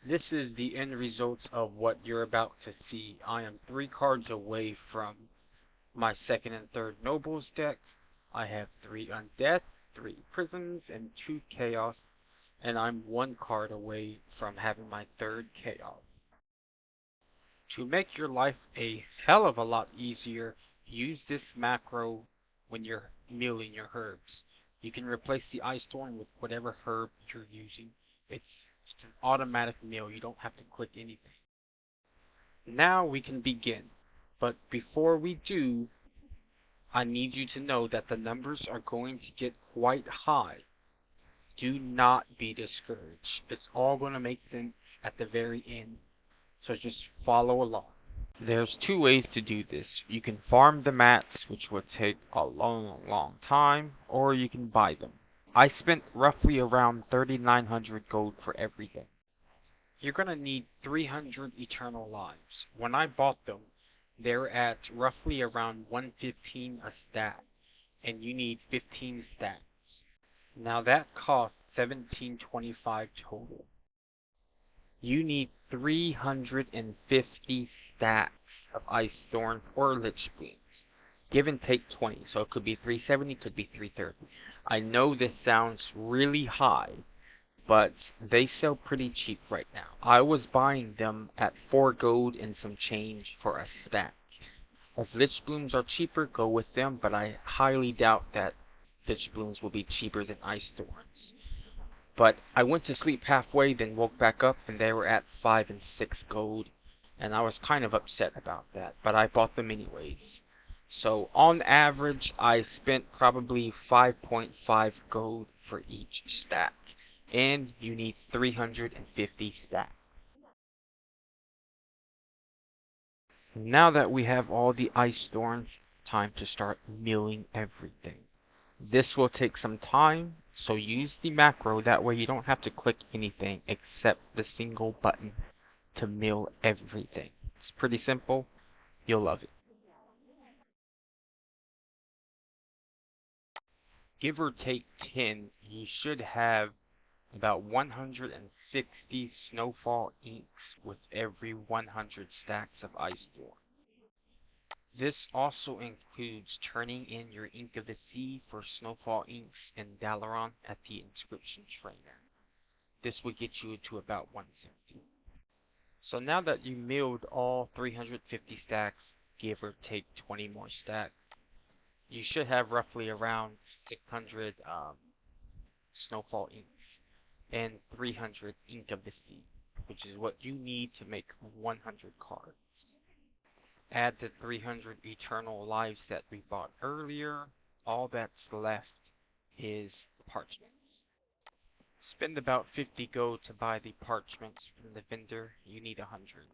This is the end result of what you're about to see. I am 3 cards away from my second and third Nobles deck. I have 3 Undeath, 3 Prisons, and 2 Chaos, and I'm 1 card away from having my third Chaos. To make your life a hell of a lot easier, use this macro when you're milling your herbs. You can replace the Ice Thorn with whatever herb you're using. It's just an automatic mill, you don't have to click anything. Now we can begin, but before we do, I need you to know that the numbers are going to get quite high. Do not be discouraged. It's all going to make sense at the very end, so just follow along. There's 2 ways to do this. You can farm the mats, which will take a long time, or you can buy them. I spent roughly around 3,900 gold for everything. You're gonna need 300 eternal lives. When I bought them, they're at roughly around 115 a stack, and you need 15 stacks. Now that costs 1725 total. You need 350 stacks of Ice Thorn or Lich Blooms. Give and take 20, so it could be 370, could be 330. I know this sounds really high, but they sell pretty cheap right now. I was buying them at 4 gold and some change for a stack. If Lich Blooms are cheaper, go with them, but I highly doubt that Lich Blooms will be cheaper than Ice Thorns. But I went to sleep halfway, then woke back up, and they were at 5 and 6 gold, and I was kind of upset about that, but I bought them anyways. So on average, I spent probably 5.5 gold for each stack, and you need 350 stacks. Now that we have all the Ice Thorns, time to start milling everything. This will take some time, so use the macro, that way you don't have to click anything except the single button to mill everything. It's pretty simple, you'll love it. Give or take 10, you should have about 160 snowfall inks with every 100 stacks of Ice Thorn. This also includes turning in your Ink of the Sea for Snowfall Inks in Dalaran at the Inscription Trainer. This will get you to about 170. So now that you milled all 350 stacks, give or take 20 more stacks, you should have roughly around 600 Snowfall Inks and 300 Ink of the Sea, which is what you need to make 100 cards. Add the 300 eternal lives that we bought earlier. All that's left is parchments. Spend about 50 gold to buy the parchments from the vendor. You need 100.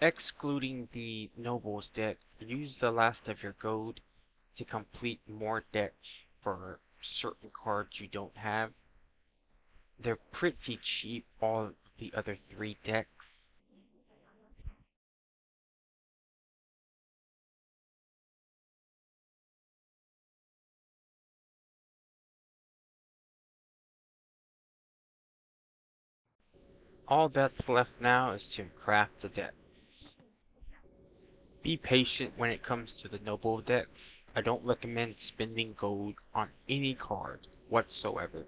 Excluding the Nobles deck, use the last of your gold to complete more decks for certain cards you don't have. They're pretty cheap, all the other 3 decks. All that's left now is to craft the deck. Be patient when it comes to the Noble deck. I don't recommend spending gold on any card whatsoever.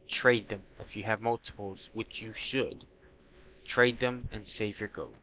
Trade them if you have multiples, which you should. Trade them and save your gold.